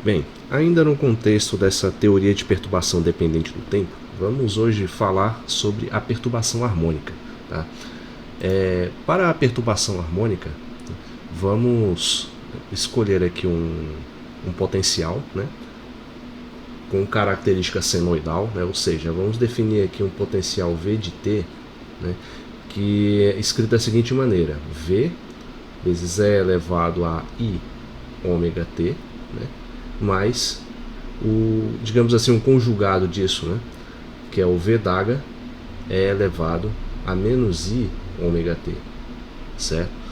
Bem, ainda no contexto dessa teoria de perturbação dependente do tempo, vamos hoje falar sobre a perturbação harmônica. Tá? Para a perturbação harmônica, vamos escolher aqui um potencial, né, com característica senoidal, né, ou seja, vamos definir aqui um potencial V de t, né, que é escrito da seguinte maneira: V vezes E elevado a I ômega t, né, mais digamos assim, um conjugado disso, né, que é o V d'H E elevado a menos I ômega t, certo?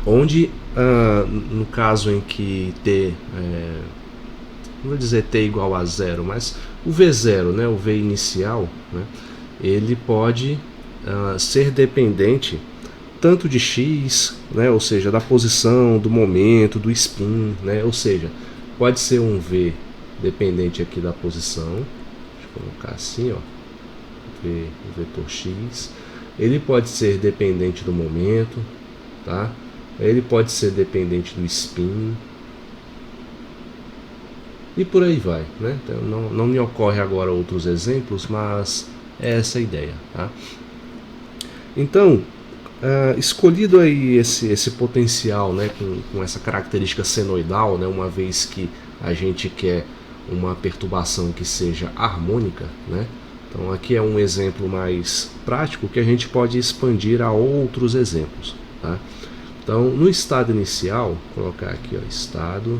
Onde, no caso em que t, não vou dizer t igual a zero, mas o V0, né, o V inicial, né, ele pode ser dependente tanto de x, né, ou seja, da posição, do momento, do spin, né, ou seja, pode ser um V dependente aqui da posição, deixa eu colocar assim, ó, V, o vetor x, ele pode ser dependente do momento, tá? Ele pode ser dependente do spin e por aí vai, né? Então, não me ocorre agora outros exemplos, mas é essa a ideia, tá? Então, escolhido aí esse potencial, né, com essa característica senoidal, né, uma vez que a gente quer uma perturbação que seja harmônica, né? Então aqui é um exemplo mais prático que a gente pode expandir a outros exemplos, tá? Então no estado inicial, vou colocar aqui, ó, estado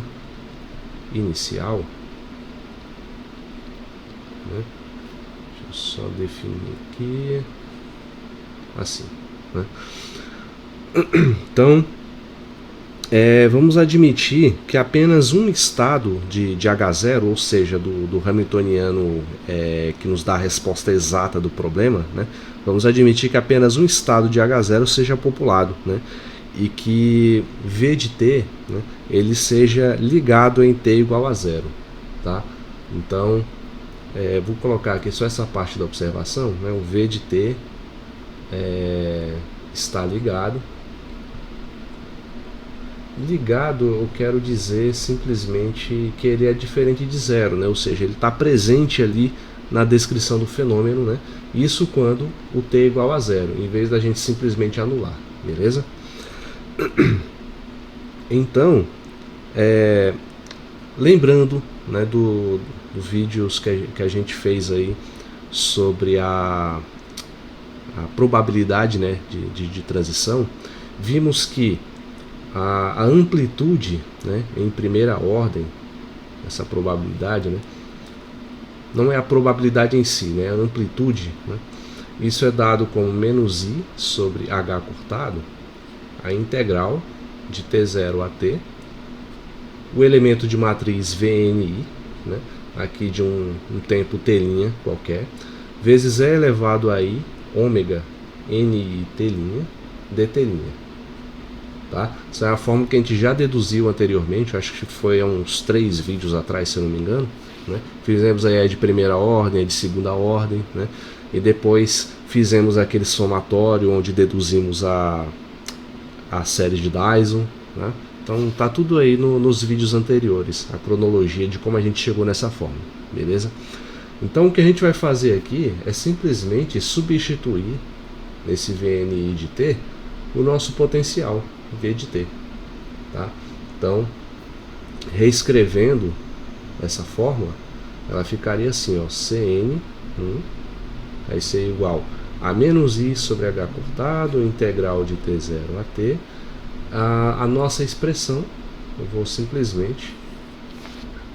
inicial, né? Deixa eu só definir aqui assim, né? Então vamos admitir que apenas um estado de H0, ou seja, do Hamiltoniano que nos dá a resposta exata do problema, né? Vamos admitir que apenas um estado de H0 seja populado, né? E que V de t, né, ele seja ligado em t igual a zero, tá? Então, vou colocar aqui só essa parte da observação, né? O V de t está ligado. Ligado, eu quero dizer simplesmente que ele é diferente de zero, né? Ou seja, ele está presente ali na descrição do fenômeno, né? Isso quando o t é igual a zero, em vez da gente simplesmente anular, beleza? Então, lembrando, né, dos vídeos que a gente fez aí sobre a probabilidade, né, de transição, vimos que a amplitude, né, em primeira ordem, essa probabilidade, né, não é a probabilidade em si, né, a amplitude, né, isso é dado como menos i sobre h cortado, a integral de t0 a t, o elemento de matriz VNI, né, aqui de um tempo t' qualquer, vezes e elevado a i ômega ni t' dt'. Tá? Essa é a fórmula que a gente já deduziu anteriormente, acho que foi há uns 3 vídeos atrás, se eu não me engano, né? Fizemos aí a de primeira ordem, a de segunda ordem, né? E depois fizemos aquele somatório onde deduzimos a série de Dyson, né? Então tá tudo aí nos vídeos anteriores, a cronologia de como a gente chegou nessa fórmula, beleza? Então o que a gente vai fazer aqui é simplesmente substituir nesse VNI de t o nosso potencial V de t, tá? Então, reescrevendo essa fórmula, ela ficaria assim, ó, Cn vai ser igual a menos i sobre h cortado, integral de t0 a t, a nossa expressão, eu vou simplesmente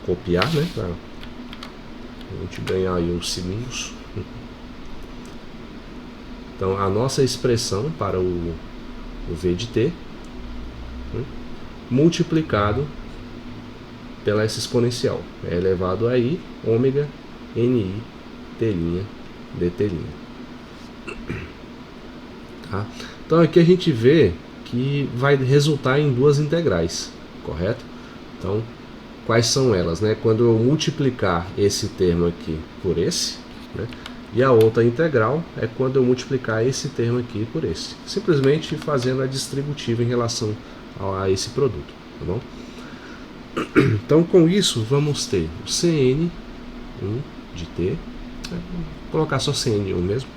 copiar, né, para a gente ganhar aí uns segundos. Então, a nossa expressão para o V de t, multiplicado pela essa exponencial, é elevado a i ômega ni t' dt'. Tá? Então aqui a gente vê que vai resultar em duas integrais, correto? Então, quais são elas, né? Quando eu multiplicar esse termo aqui por esse, né? E a outra integral é quando eu multiplicar esse termo aqui por esse, simplesmente fazendo a distributiva em relação a esse produto, tá bom? Então, com isso, vamos ter o Cn1 de t, vou colocar só Cn1 mesmo,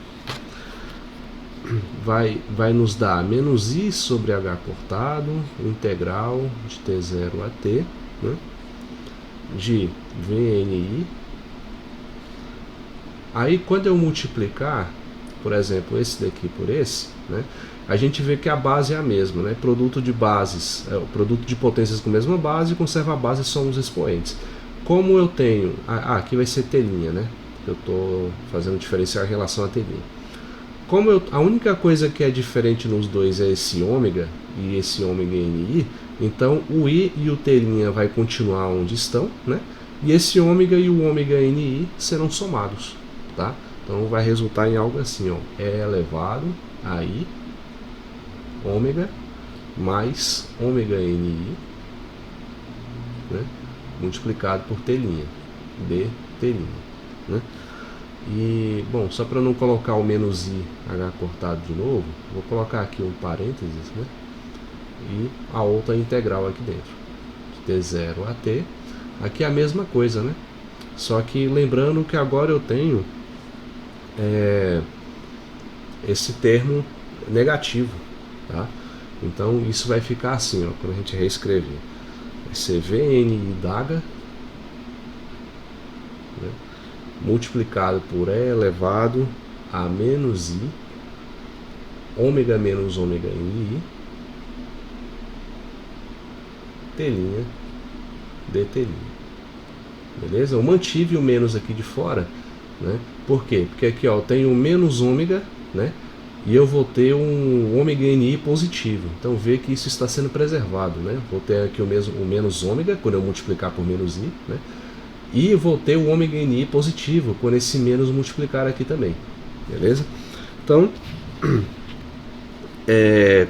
vai nos dar menos i sobre h cortado, integral de t0 a t, né, de VNI. Aí, quando eu multiplicar, por exemplo, esse daqui por esse, né, a gente vê que a base é a mesma, né? Produto de bases, o produto de potências com a mesma base, conserva a base, são os expoentes. Como eu tenho, aqui vai ser t', né? Eu estou fazendo diferencial em relação a t'. Como a única coisa que é diferente nos dois é esse ômega e esse ômega NI, então o i e o t' vai continuar onde estão, né? E esse ômega e o ômega NI serão somados, tá? Então vai resultar em algo assim, ó, E elevado a i ômega mais ômega NI, né, multiplicado por t', dt', né? E, bom, só para não colocar o menos i h cortado de novo, vou colocar aqui um parênteses, né, e a outra integral aqui dentro, de t0 a t. Aqui é a mesma coisa, né? Só que lembrando que agora eu tenho esse termo negativo, tá? Então isso vai ficar assim, ó, quando a gente reescrever. Vai ser VNI d'H, né, multiplicado por E elevado a menos I, ômega menos ômega NI, t', dt'. Beleza? Eu mantive o menos aqui de fora, né? Por quê? Porque aqui, ó, eu tenho menos ômega, né? E eu vou ter um ômega NI positivo. Então vê que isso está sendo preservado, né? Vou ter aqui o menos ômega quando eu multiplicar por menos i, né? E vou ter o ômega NI positivo quando esse menos multiplicar aqui também. Beleza? Então,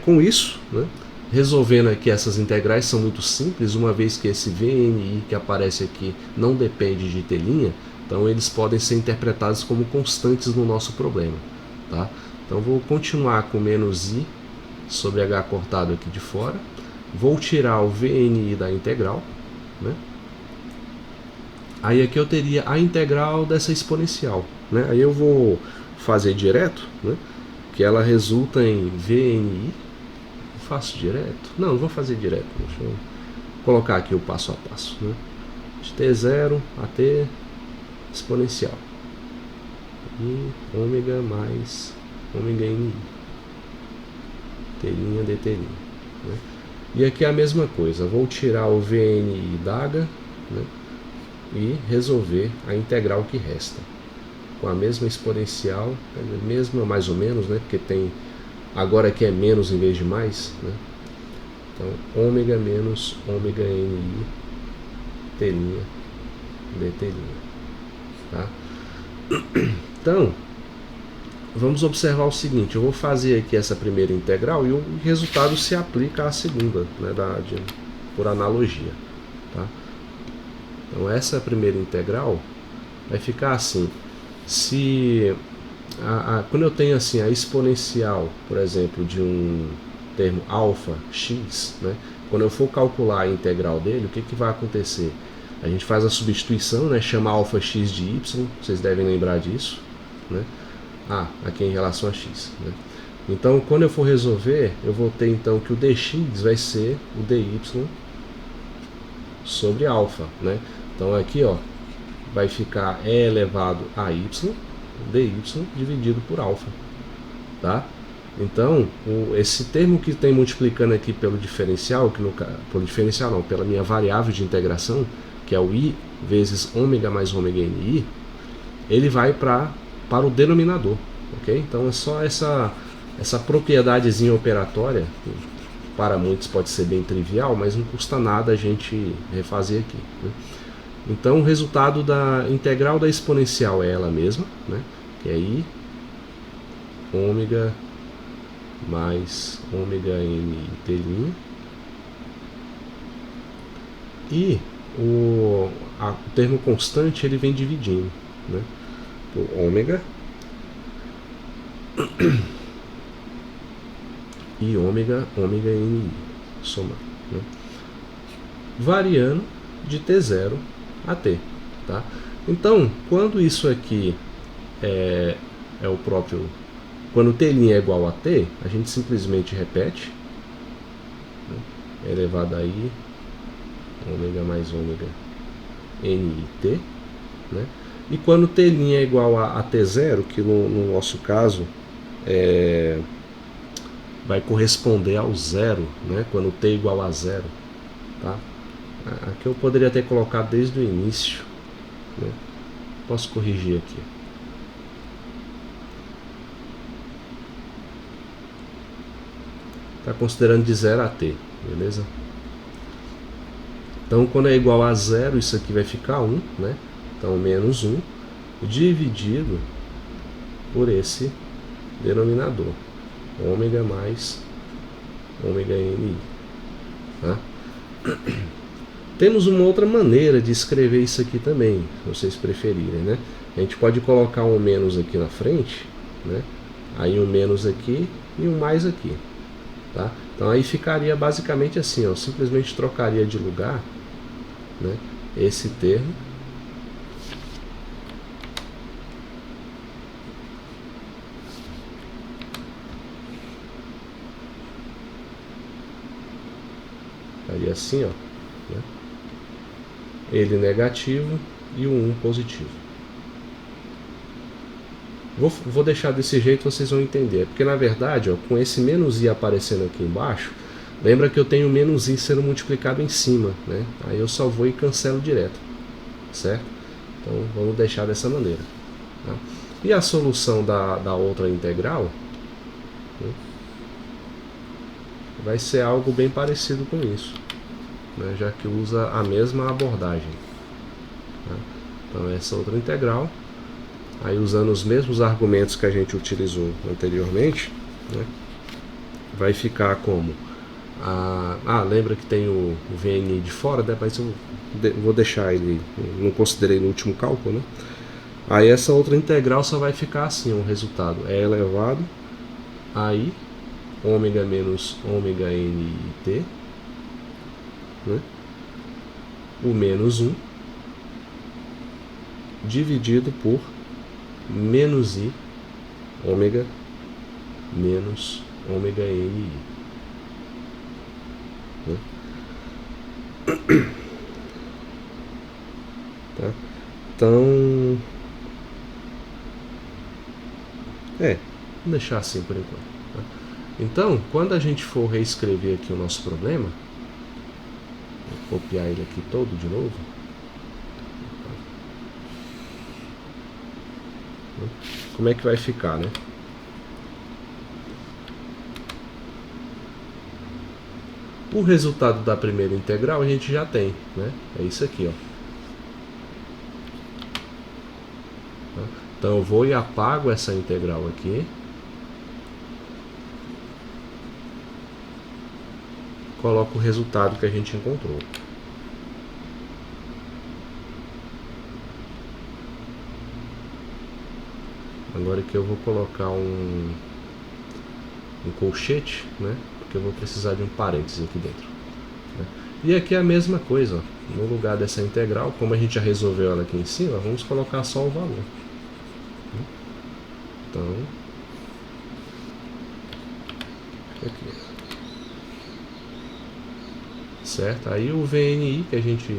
com isso, né, resolvendo aqui essas integrais são muito simples, uma vez que esse VNI que aparece aqui não depende de t', então eles podem ser interpretados como constantes no nosso problema, tá? Então vou continuar com menos i sobre h cortado aqui de fora, vou tirar o VNI da integral, né? Aí aqui eu teria a integral dessa exponencial, né? Aí eu vou fazer direto, né, que ela resulta em VNI. Faço direto? Não, não vou fazer direto. Deixa eu colocar aqui o passo a passo, né? De t0 a t exponencial e ômega mais ômega NI, t', dt', né? E aqui é a mesma coisa, vou tirar o VNI d'H, né, e resolver a integral que resta com a mesma exponencial, a mesma mais ou menos, né, porque tem agora aqui é menos em vez de mais, né? Então ômega menos ômega NI, t', dt', tá? Então vamos observar o seguinte, eu vou fazer aqui essa primeira integral e o resultado se aplica à segunda, né, por analogia, tá? Então essa primeira integral vai ficar assim, se quando eu tenho assim a exponencial, por exemplo, de um termo alfa x, né, quando eu for calcular a integral dele, o que vai acontecer? A gente faz a substituição, né, chama alfa x de y, vocês devem lembrar disso, né? Aqui em relação a x, né? Então quando eu for resolver, eu vou ter então que o dx vai ser o dy sobre alfa, né? Então aqui, ó, vai ficar e elevado a y, dy dividido por alfa, tá? Então esse termo que tem multiplicando aqui pelo diferencial, pelo diferencial não, pela minha variável de integração, que é o i vezes ômega mais ômega ni, ele vai para o denominador, ok? Então é só essa propriedadezinha operatória, que para muitos pode ser bem trivial, mas não custa nada a gente refazer aqui, né? Então o resultado da integral da exponencial é ela mesma, né, que é i ômega mais ômega n t', e o termo constante ele vem dividindo, né, por ômega e ômega ni, somar, né, variando de T0 a T. Tá? Então, quando isso aqui é o próprio... Quando T' é igual a T, a gente simplesmente repete, né? Elevado a I, ômega mais ômega NIT, né? E quando T' é igual a T0, que no nosso caso vai corresponder ao zero, né? Quando T é igual a zero, tá? Aqui eu poderia ter colocado desde o início, né? Posso corrigir aqui. Está considerando de 0 a T, beleza? Então, quando é igual a zero, isso aqui vai ficar 1, né? Então, menos 1, dividido por esse denominador, ômega mais ômega NI. Tá? Temos uma outra maneira de escrever isso aqui também, se vocês preferirem, né? A gente pode colocar um menos aqui na frente, né? Aí um menos aqui e um mais aqui. Tá? Então aí ficaria basicamente assim, ó, simplesmente trocaria de lugar, né, esse termo ficaria assim, ó, né, ele negativo e o 1 positivo. Vou deixar desse jeito, vocês vão entender. Porque na verdade, ó, com esse menos i aparecendo aqui embaixo, lembra que eu tenho menos i sendo multiplicado em cima, né? Aí eu só vou e cancelo direto, certo? Então vamos deixar dessa maneira. Tá? E a solução da outra integral, né, vai ser algo bem parecido com isso, né, já que usa a mesma abordagem. Tá? Então essa outra integral, aí usando os mesmos argumentos que a gente utilizou anteriormente, né, vai ficar como lembra que tem o VNI de fora, né, mas eu vou deixar ele, não considerei no último cálculo, né? Aí essa outra integral só vai ficar assim, o resultado é elevado a I ômega menos ômega NIT, né, o menos 1 dividido por menos I ômega menos ômega NI. Né? Tá? Então, vamos deixar assim por enquanto. Tá? Então, quando a gente for reescrever aqui o nosso problema, vou copiar ele aqui todo de novo. Como é que vai ficar, né? O resultado da primeira integral a gente já tem, né? É isso aqui, ó. Então eu vou e apago essa integral aqui. Coloco o resultado que a gente encontrou. Agora que eu vou colocar um colchete, né? Porque eu vou precisar de um parênteses aqui dentro. Né? E aqui é a mesma coisa, ó. No lugar dessa integral, como a gente já resolveu ela aqui em cima, vamos colocar só o valor. Então, aqui. Certo? Aí o VNI que a gente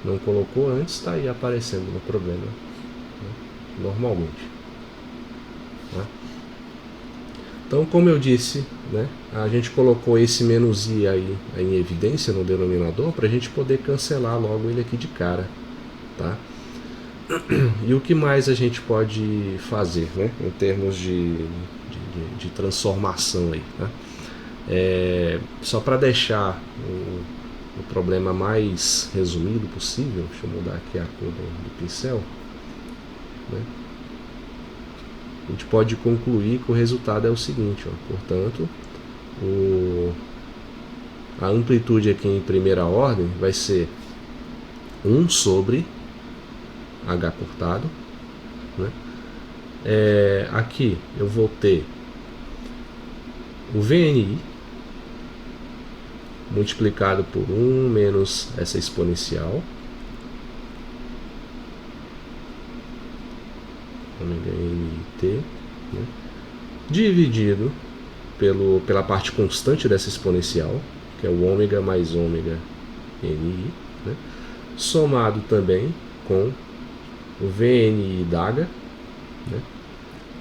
não colocou antes está aí aparecendo no problema, né? Normalmente. Tá? Então, como eu disse, né, a gente colocou esse menos i aí em evidência no denominador para a gente poder cancelar logo ele aqui de cara. Tá? E o que mais a gente pode fazer, né, em termos de transformação aí, né? Só para deixar o problema mais resumido possível, deixa eu mudar aqui a cor do pincel, né? A gente pode concluir que o resultado é o seguinte, ó, portanto, a amplitude aqui em primeira ordem vai ser 1 sobre H cortado, né? Aqui eu vou ter o VNI multiplicado por 1 menos essa exponencial, ômega NIT, né, dividido pela parte constante dessa exponencial, que é o ômega mais ômega NI, né, somado também com o VNI d'H, né.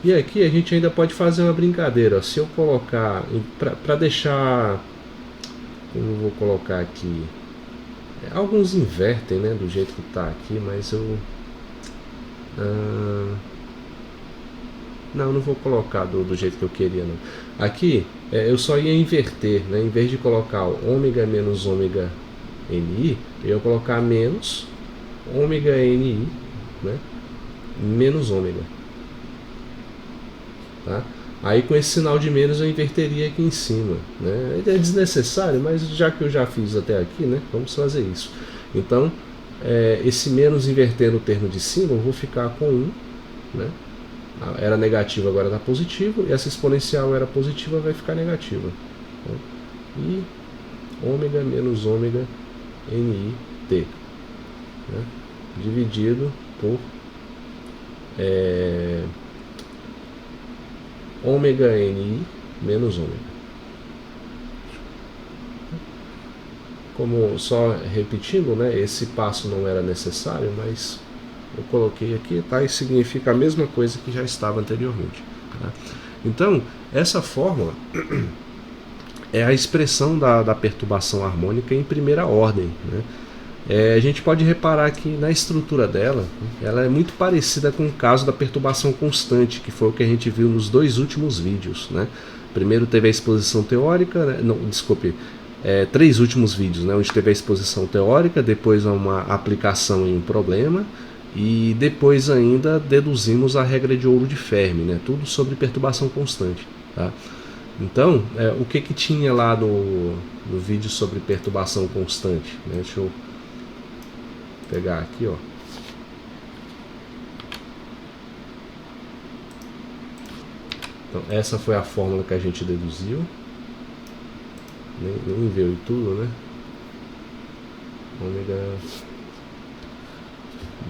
E aqui a gente ainda pode fazer uma brincadeira. Se eu colocar, para deixar, como eu vou colocar aqui, alguns invertem, né, do jeito que está aqui, mas eu não vou colocar do jeito que eu queria, não. Aqui eu só ia inverter, né? Em vez de colocar ômega menos ômega NI, eu ia colocar menos ômega NI, né, menos ômega. Tá? Aí com esse sinal de menos eu inverteria aqui em cima, né? É desnecessário, mas já que eu já fiz até aqui, né, vamos fazer isso. Então, esse menos invertendo o termo de cima, eu vou ficar com 1, né? Era negativo, agora está positivo, e essa exponencial era positiva, vai ficar negativa. Né? E ômega menos ômega NIT, né, dividido por ômega NI menos ômega. Como só repetindo, né, esse passo não era necessário, mas eu coloquei aqui, tá? E significa a mesma coisa que já estava anteriormente. Tá? Então, essa fórmula é a expressão da perturbação harmônica em primeira ordem. Né? A gente pode reparar que na estrutura dela, ela é muito parecida com o caso da perturbação constante, que foi o que a gente viu nos 2 últimos vídeos. Né? Primeiro teve a exposição teórica, né? Não, desculpe, 3 últimos vídeos, né? Onde teve a exposição teórica, depois uma aplicação em um problema, e depois ainda deduzimos a regra de ouro de Fermi, né? Tudo sobre perturbação constante. Tá? Então, o que tinha lá no vídeo sobre perturbação constante? Né? Deixa eu pegar aqui, ó. Então, essa foi a fórmula que a gente deduziu. Nem veio tudo, né? Ômega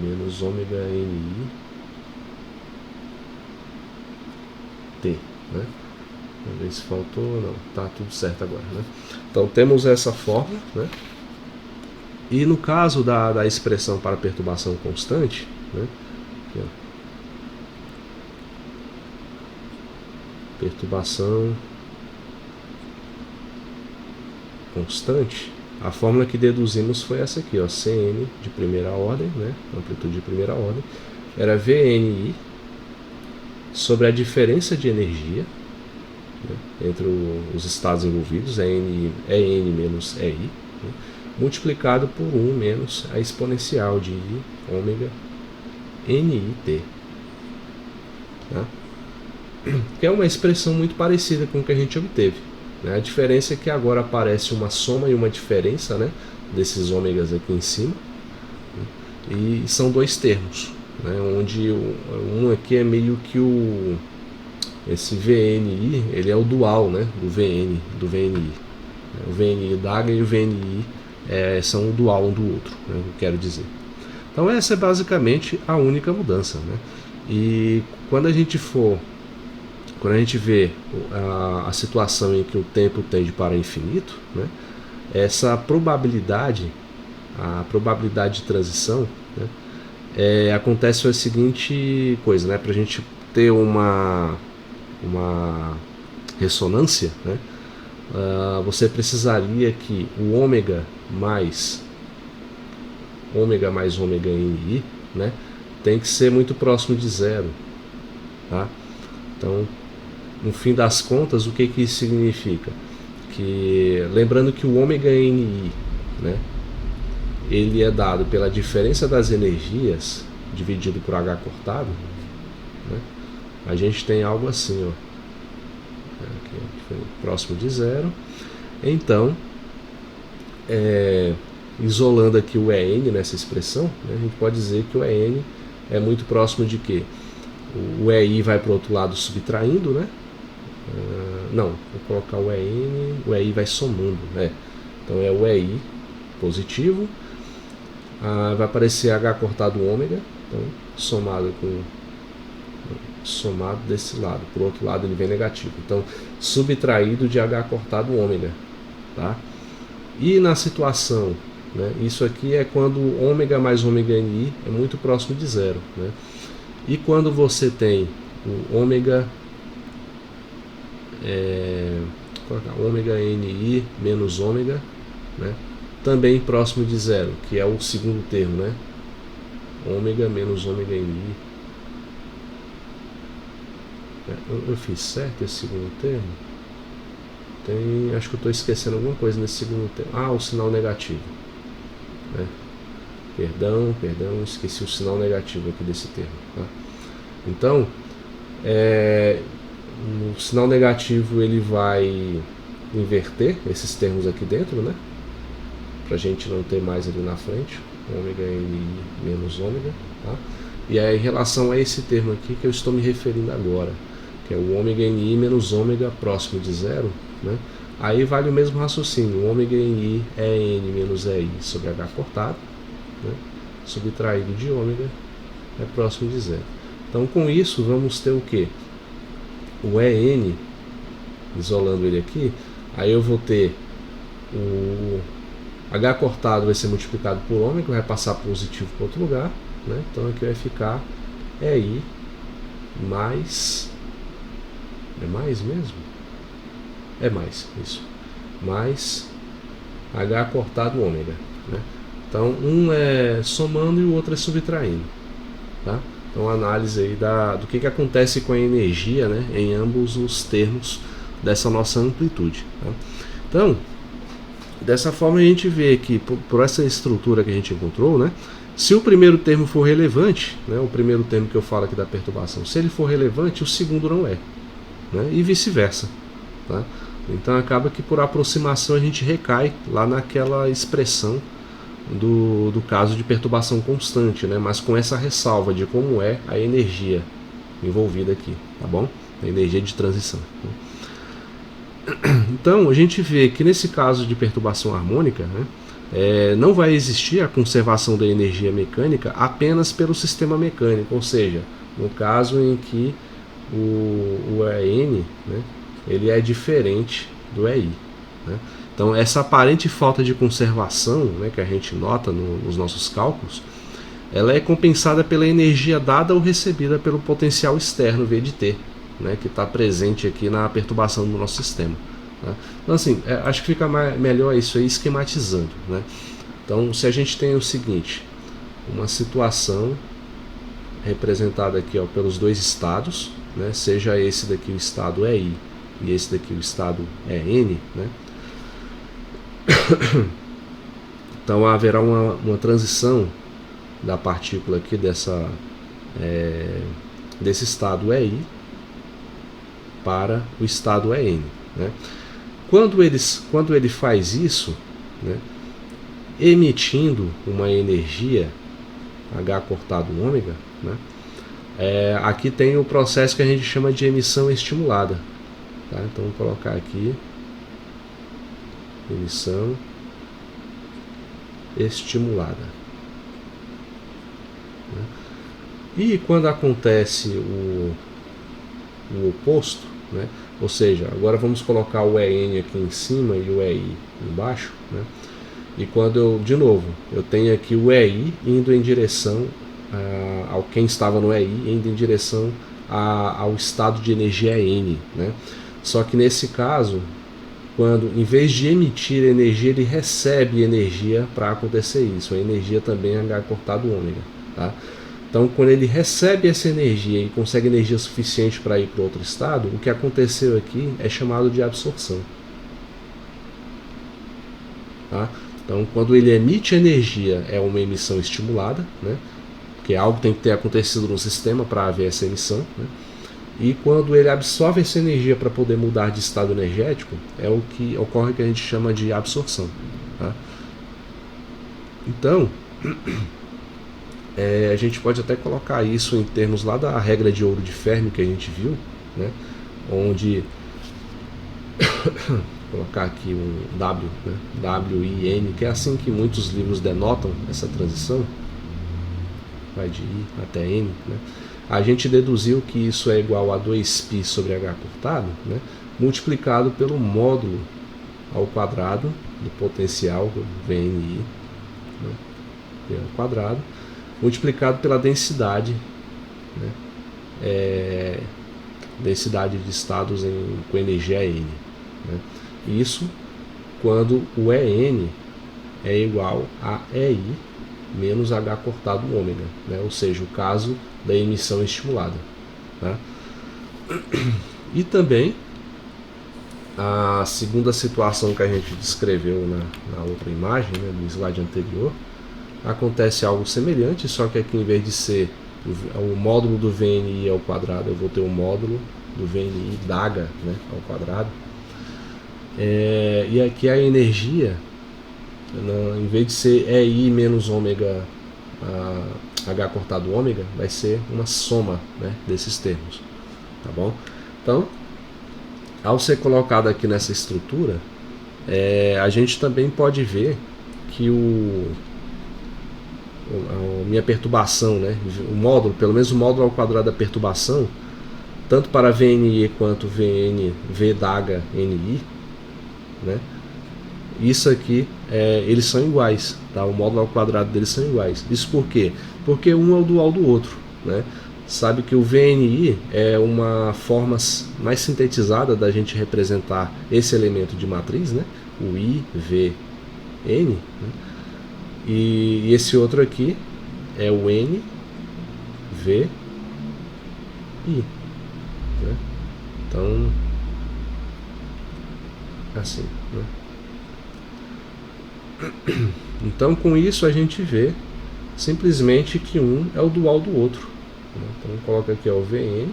menos ômega NI T, né? Vamos ver se faltou. Não, tá tudo certo agora, né? Então temos essa fórmula, né? E no caso da expressão para perturbação constante, né? Aqui, ó. Perturbação constante, a fórmula que deduzimos foi essa aqui, ó, Cn de primeira ordem, né, amplitude de primeira ordem, era VNI sobre a diferença de energia, né, entre os estados envolvidos, N menos EI, né, multiplicado por 1 menos a exponencial de ômega NIT. Tá? Que é uma expressão muito parecida com o que a gente obteve. A diferença é que agora aparece uma soma e uma diferença, né, desses ômegas aqui em cima, e são 2 termos, né, onde um aqui é meio que esse VNI, ele é o dual, né, do VNI. O VNI d'H e o VNI são o dual um do outro, né, eu quero dizer. Então essa é basicamente a única mudança, né, e quando a gente vê a situação em que o tempo tende para infinito, né, essa probabilidade, a probabilidade de transição, né, acontece a seguinte coisa, né, para a gente ter uma ressonância, né, você precisaria que o ômega mais ômega NI, né, tem que ser muito próximo de zero. Tá? Então, no fim das contas, o que isso significa? Que, lembrando que o ômega NI, né, ele é dado pela diferença das energias dividido por H cortado, né, a gente tem algo assim, ó, aqui, próximo de zero. Então, isolando aqui o EN nessa expressão, né, a gente pode dizer que o EN é muito próximo de quê? O EI vai para o outro lado subtraindo, né? Não, vou colocar o EI vai somando, né? Então é o EI positivo, vai aparecer H cortado ômega, então somado desse lado, por outro lado ele vem negativo, então subtraído de H cortado ômega, tá? E na situação, né, isso aqui é quando ômega mais ômega NI é muito próximo de zero, né? E quando você tem o ômega ômega NI menos ômega, né, também próximo de zero, que é o segundo termo, né? Ômega menos ômega NI. Eu fiz certo esse segundo termo? Acho que eu estou esquecendo alguma coisa nesse segundo termo. O sinal negativo, né? Perdão, esqueci o sinal negativo aqui desse termo, tá? Então, o sinal negativo ele vai inverter esses termos aqui dentro, né? Pra gente não ter mais ali na frente, ômega NI menos ômega, tá? E aí, em relação a esse termo aqui que eu estou me referindo agora, que é o ômega NI menos ômega próximo de zero, né? Aí vale o mesmo raciocínio, o ômega NI é N menos EI sobre H cortado, né? Subtraído de ômega é próximo de zero. Então com isso vamos ter o que? O EN, isolando ele aqui, aí eu vou ter o H cortado vai ser multiplicado por ômega, vai passar positivo para outro lugar, né? Então aqui vai ficar EI mais... É mais mesmo? É mais, isso. Mais H cortado ômega, né? Então um é somando e o outro é subtraindo, tá? Então a análise aí do que acontece com a energia, né, em ambos os termos dessa nossa amplitude, tá? Então, dessa forma a gente vê que por essa estrutura que a gente encontrou, né, se o primeiro termo for relevante, né, o primeiro termo que eu falo aqui da perturbação, se ele for relevante, o segundo não é, né, e vice-versa, tá? Então acaba que por aproximação a gente recai lá naquela expressão do caso de perturbação constante, né, mas com essa ressalva de como é a energia envolvida aqui, tá bom? A energia de transição. Então a gente vê que nesse caso de perturbação harmônica, né, não vai existir a conservação da energia mecânica apenas pelo sistema mecânico, ou seja, no caso em que o EN, né, ele é diferente do EI, né? Então essa aparente falta de conservação, né, que a gente nota nos nossos cálculos, ela é compensada pela energia dada ou recebida pelo potencial externo V de T, né, que está presente aqui na perturbação do nosso sistema, tá? Então assim, acho que fica melhor isso aí esquematizando, né? Então se a gente tem o seguinte, uma situação representada aqui, ó, pelos dois estados, né, seja esse daqui o estado EI e esse daqui o estado EN, né? Então haverá uma transição da partícula aqui desse estado EI para o estado EN, né? Quando ele faz isso, né, emitindo uma energia H cortado ômega, né, aqui tem o processo que a gente chama de emissão estimulada, tá? Então vou colocar aqui emissão estimulada, né? E quando acontece o oposto, né, ou seja, agora vamos colocar o EN aqui em cima e o EI embaixo, né, e quando eu tenho aqui o EI indo em direção ao quem estava no EI, indo em direção ao estado de energia N, né? Só que nesse caso, quando em vez de emitir energia, ele recebe energia para acontecer isso. A energia também é H cortado ômega, tá? Então, quando ele recebe essa energia e consegue energia suficiente para ir para outro estado, o que aconteceu aqui é chamado de absorção, tá? Então, quando ele emite energia, é uma emissão estimulada, né? Porque algo tem que ter acontecido no sistema para haver essa emissão, né? E quando ele absorve essa energia para poder mudar de estado energético, é o que ocorre, que a gente chama de absorção, tá? Então, a gente pode até colocar isso em termos lá da regra de ouro de Fermi que a gente viu, né? Onde Vou colocar aqui um W, né? WIN, que é assim que muitos livros denotam essa transição, vai de I até N, né? A gente deduziu que isso é igual a 2π sobre h cortado, né? Multiplicado pelo módulo ao quadrado do potencial do VNI, né? Ao quadrado, multiplicado pela densidade, né? Densidade de estados com energia N, né? Isso quando o EN é igual a EI menos H cortado ômega, né? Ou seja, o caso da emissão estimulada, tá? E também a segunda situação que a gente descreveu na outra imagem, né, no slide anterior, acontece algo semelhante, só que aqui em vez de ser o módulo do VNI ao quadrado, eu vou ter o módulo do VNI da H, né, ao quadrado. E aqui a energia, em vez de ser EI menos ômega H cortado ômega, vai ser uma soma, né, desses termos, tá bom? Então, ao ser colocado aqui nessa estrutura, a gente também pode ver que a minha perturbação, né, o módulo, pelo menos o módulo ao quadrado da perturbação, tanto para VNI quanto V da H NI, né, isso aqui, eles são iguais, tá? O módulo ao quadrado deles são iguais. Isso por quê? Porque um é o dual do outro, né? Sabe que o VNI é uma forma mais sintetizada da gente representar esse elemento de matriz, né? O I, V, N, né? E esse outro aqui é o N, V, I, né? Então, assim, né? Então, com isso a gente vê simplesmente que um é o dual do outro. Então, coloca aqui o VN,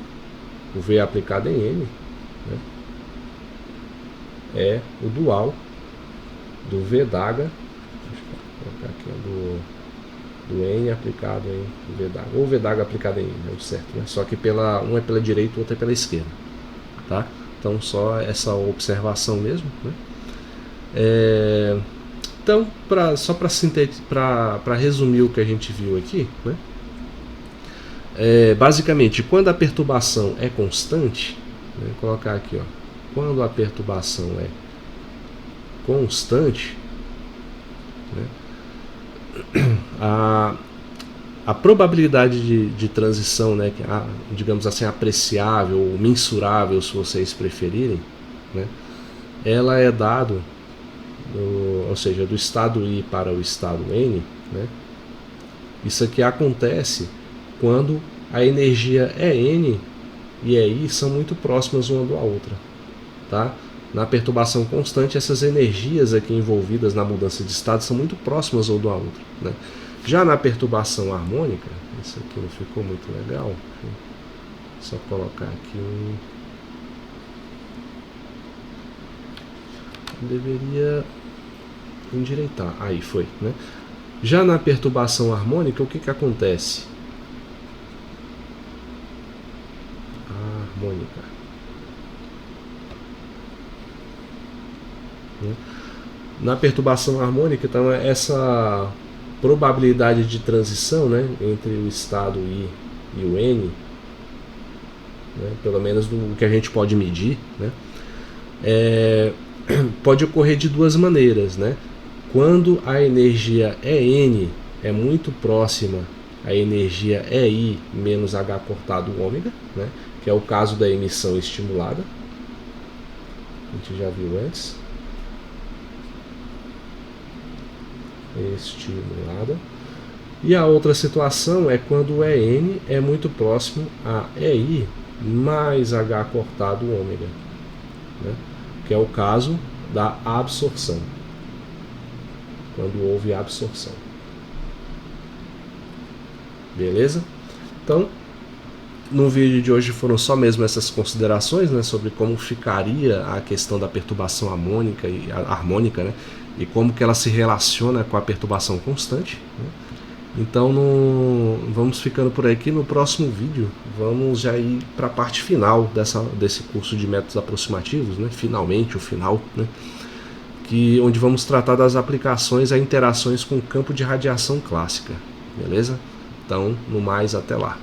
o V aplicado em N, né? É o dual do V da H, vou colocar aqui do N aplicado em V da H, ou V da H aplicado em N, é o certo, né? Só que um é pela direita e o outro é pela esquerda, tá? Então, só essa observação mesmo, né? Então, só para resumir o que a gente viu aqui, né? Basicamente, quando a perturbação é constante, né, vou colocar aqui, ó, quando a perturbação é constante, né, a probabilidade de transição, né, digamos assim, apreciável ou mensurável, se vocês preferirem, né, ela é dado, ou seja, do estado I para o estado N, né? Isso aqui acontece quando a energia EN e EI são muito próximas uma da outra, tá? Na perturbação constante, essas energias aqui envolvidas na mudança de estado são muito próximas uma da outra, né? Já na perturbação harmônica, isso aqui não ficou muito legal, só colocar aqui deveria endireitar, aí foi, né? Já na perturbação harmônica, o que acontece? Harmônica, né? Na perturbação harmônica, então, essa probabilidade de transição, né, entre o estado I e o N, né, pelo menos do que a gente pode medir, né, pode ocorrer de duas maneiras, né? Quando a energia EN é muito próxima à energia EI menos H cortado ômega, né, que é o caso da emissão estimulada, a gente já viu antes, estimulada. E a outra situação é quando o EN é muito próximo a EI mais H cortado ômega, né, que é o caso da absorção, quando houve absorção. Beleza? Então, no vídeo de hoje foram só mesmo essas considerações, né, sobre como ficaria a questão da perturbação harmônica e como que ela se relaciona com a perturbação constante, né? Então vamos ficando por aqui. No próximo vídeo vamos já ir para a parte final desse curso de métodos aproximativos, né? Finalmente o final, né? Onde vamos tratar das aplicações a interações com o campo de radiação clássica, beleza? Então, no mais, até lá.